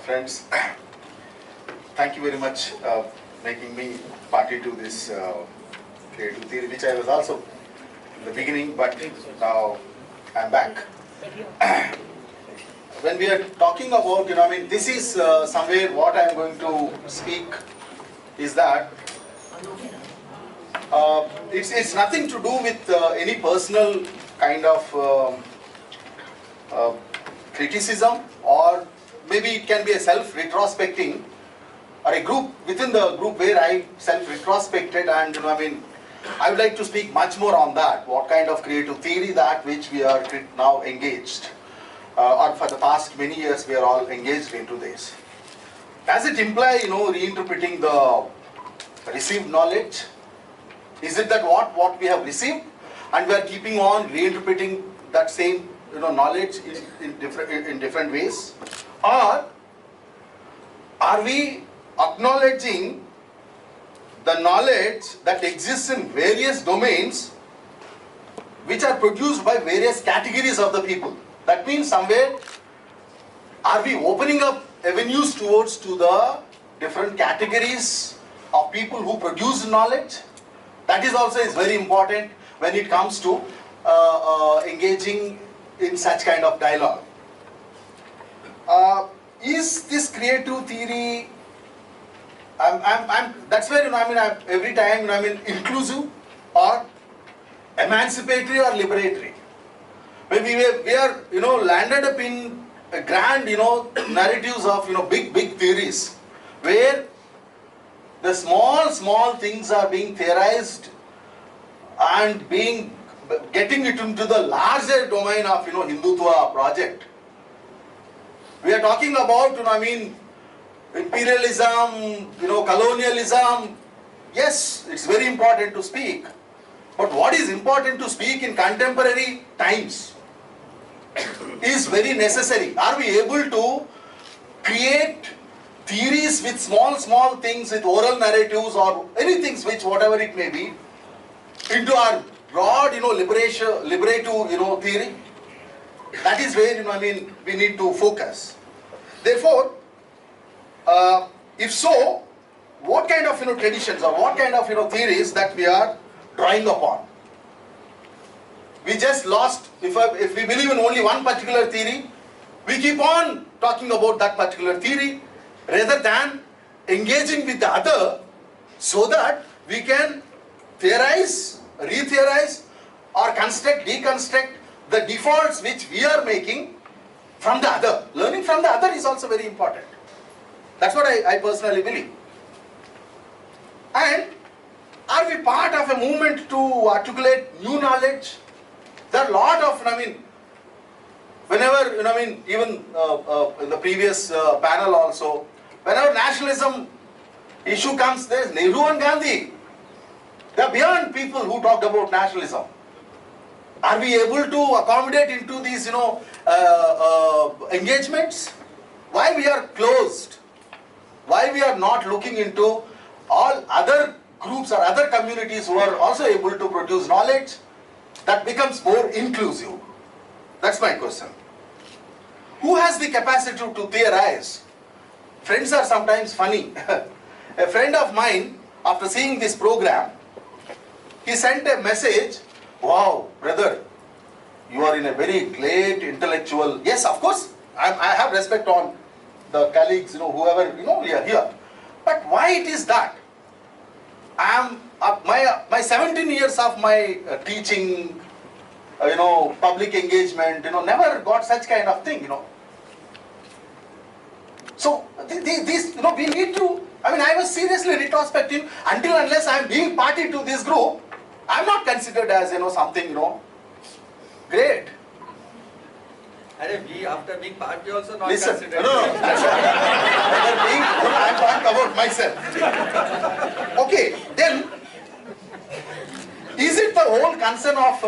Friends, thank you very much making me party to this creative theory, which I was also in the beginning, but now I'm back. When we are talking about, this is somewhere what I'm going to speak is that it's nothing to do with any personal kind of criticism, or maybe it can be a self-retrospecting, or a group within the group where I self-retrospected, and I would like to speak much more on that. What kind of creative theory that which we are now engaged, or for the past many years we are all engaged into this. Does it imply, reinterpreting the received knowledge? Is it that what we have received, and we are keeping on reinterpreting that same knowledge in different ways, or are we acknowledging the knowledge that exists in various domains which are produced by various categories of the people? That means somewhere are we opening up avenues towards to the different categories of people who produce knowledge? That is also very important when it comes to engaging in such kind of dialogue. Is this creative theory, that's where every time inclusive or emancipatory or liberatory. When we are landed up in a grand narratives of big theories, where the small things are being theorized and getting it into the larger domain of Hindutva project. We are talking about imperialism, colonialism. Yes, it's very important to speak. But what is important to speak in contemporary times is very necessary. Are we able to create theories with small things, with oral narratives or anything which whatever it may be, into our broad liberative theory? That is where we need to focus. Therefore, if so, what kind of traditions or what kind of theories that we are drawing upon? We just lost, if we believe in only one particular theory, we keep on talking about that particular theory rather than engaging with the other, so that we can theorize, re-theorize, or construct, deconstruct the defaults which we are making from the other. Learning from the other is also very important. That's what I personally believe. And are we part of a movement to articulate new knowledge? There are a lot of, whenever, even in the previous panel also, whenever nationalism issue comes, there is Nehru and Gandhi. They are beyond people who talked about nationalism. Are we able to accommodate into these, engagements? Why we are closed? Why we are not looking into all other groups or other communities who are also able to produce knowledge that becomes more inclusive? That's my question. Who has the capacity to theorize? Friends are sometimes funny. A friend of mine, after seeing this program, he sent a message, "Wow, brother, you are in a very great intellectual." Yes, of course, I have respect on the colleagues, whoever, here. But why it is that? I am, my 17 years of my teaching, public engagement, never got such kind of thing, So, these, we need to, I was seriously retrospective. Until unless I am being party to this group, I am not considered as, something, great. And we, after being part, we also not Listen, considered. no. I am talking about myself. Okay, then, is it the whole concern of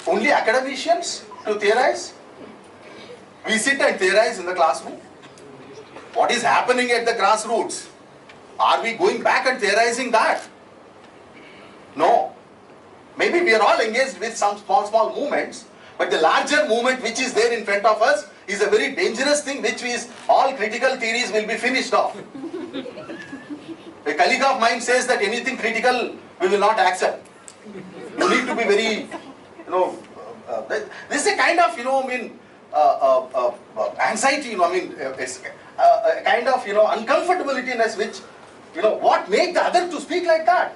only academicians to theorize? We sit and theorize in the classroom. What is happening at the grassroots? Are we going back and theorizing that? No. Maybe we are all engaged with some small movements, but the larger movement which is there in front of us is a very dangerous thing, which is all critical theories will be finished off. A colleague of mine says that anything critical we will not accept. You need to be very, this is a kind of, anxiety, it's a kind of, uncomfortability which, what make the other to speak like that?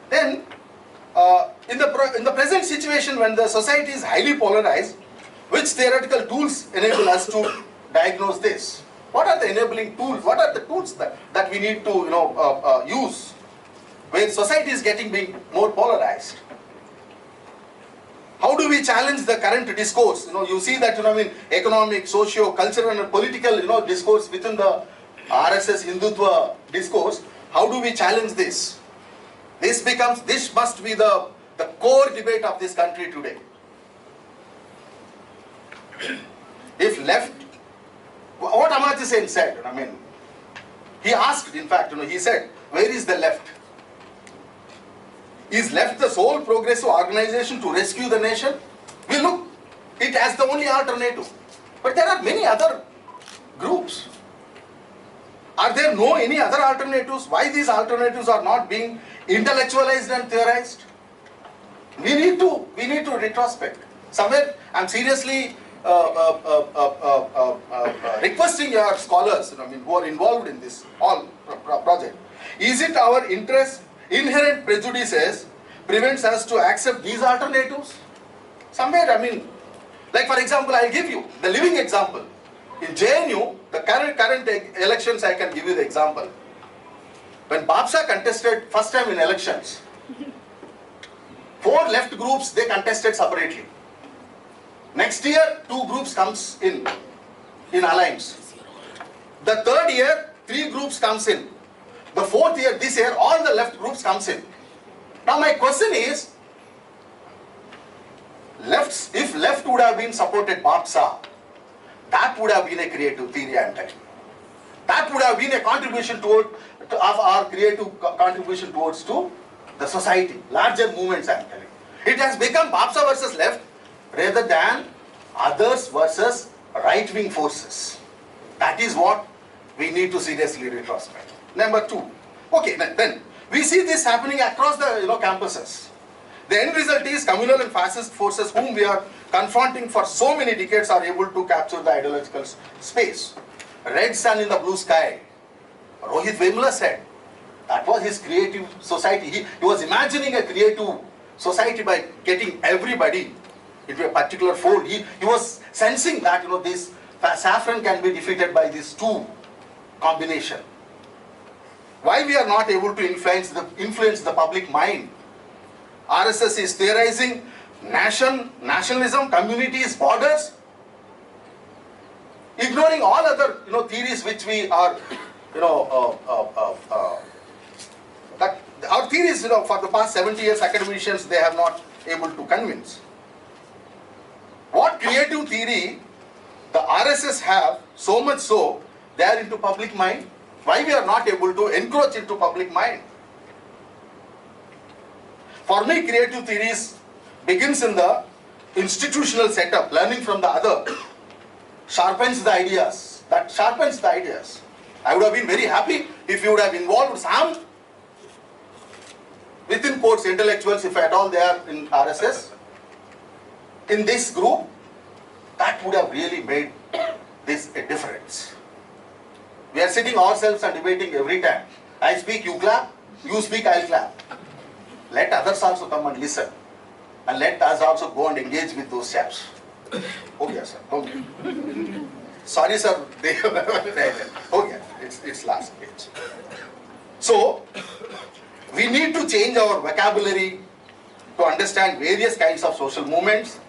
Then, in the present situation when the society is highly polarized, which theoretical tools enable us to diagnose this? What are the enabling tools? What are the tools that we need to use where society is being more polarized? How do we challenge the current discourse? You see that economic, socio, cultural, and political discourse within the RSS Hindutva discourse. How do we challenge this? This must be the core debate of this country today. If left, what Amartya Sen said, he asked, in fact, he said, where is the left? Is left the sole progressive organization to rescue the nation? We look it as the only alternative. But there are many other groups. Are there any other alternatives? Why these alternatives are not being intellectualized and theorized? We need to retrospect. Somewhere, I'm seriously requesting your scholars, who are involved in this project. Is it our interest, inherent prejudices prevents us to accept these alternatives? Somewhere, like for example, I'll give you the living example. In JNU, the current elections, I can give you the example. When Babsa contested first time in elections, 4 left groups, they contested separately. Next year, 2 groups comes in alliance. The 3rd year, 3 groups comes in. The 4th year, this year, all the left groups comes in. Now my question is, if left would have been supported Babsa, that would have been a creative theory, I am telling you. That would have been a contribution of our creative contribution towards to the society, larger movements, I am telling you. It has become Babsa versus left rather than others versus right-wing forces. That is what we need to seriously retrospect. Number 2. Okay, then we see this happening across the campuses. The end result is communal and fascist forces whom we are confronting for so many decades are able to capture the ideological space. Red sun in the blue sky. Rohit Vemula said that was his creative society. He was imagining a creative society by getting everybody into a particular fold. He was sensing that this saffron can be defeated by these 2 combination. Why we are not able to influence the public mind? RSS is theorizing nationalism, communities, borders, ignoring all other theories which we are that our theories for the past 70 years academicians they have not able to convince. What creative theory the RSS have, so much so they are into public mind? Why we are not able to encroach into public mind? For me, creative theories begins in the institutional setup, learning from the other, sharpens the ideas. That sharpens the ideas. I would have been very happy if you would have involved some, within quotes, intellectuals, if at all they are in RSS, in this group. That would have really made this a difference. We are sitting ourselves and debating every time. I speak, you clap. You speak, I'll clap. Let others also come and listen. And let us also go and engage with those chaps. Okay, sir. Okay. Sorry, sir. Okay, it's last page. So, we need to change our vocabulary to understand various kinds of social movements.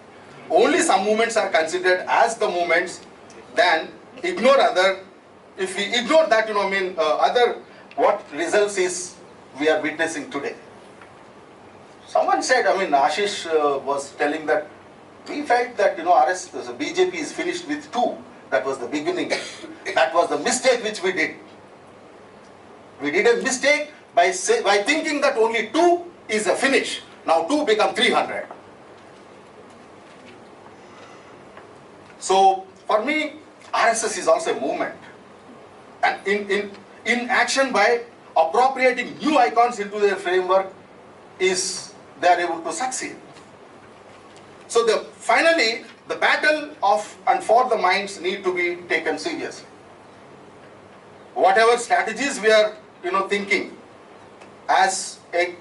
Only some movements are considered as the movements, then ignore other. If we ignore that, other, what results is we are witnessing today. Someone said, Ashish was telling that we felt that, BJP is finished with 2. That was the beginning. That was the mistake which we did. We did a mistake by thinking that only 2 is a finish. Now 2 become 300. So for me, RSS is also a movement. And in action by appropriating new icons into their framework is they are able to succeed. So finally, the battle of and for the minds need to be taken seriously. Whatever strategies we are thinking, as I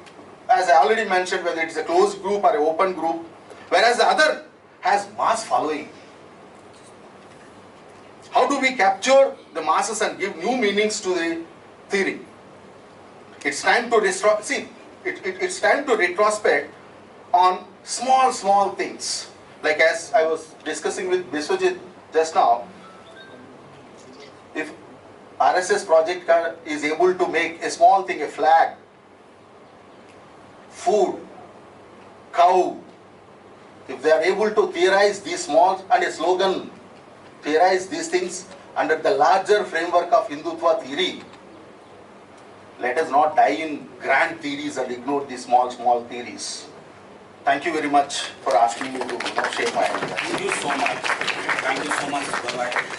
already mentioned, whether it's a closed group or an open group, whereas the other has mass following. How do we capture the masses and give new meanings to the theory? It's time to it's time to retrospect on small things. Like as I was discussing with Biswajit just now, if RSS project is able to make a small thing, a flag, food, cow, if they are able to theorize these small and a slogan, theorize these things under the larger framework of Hindutva theory, let us not die in grand theories and ignore these small theories. Thank you very much for asking me to share my idea. Thank you so much. Thank you so much, Bye-bye.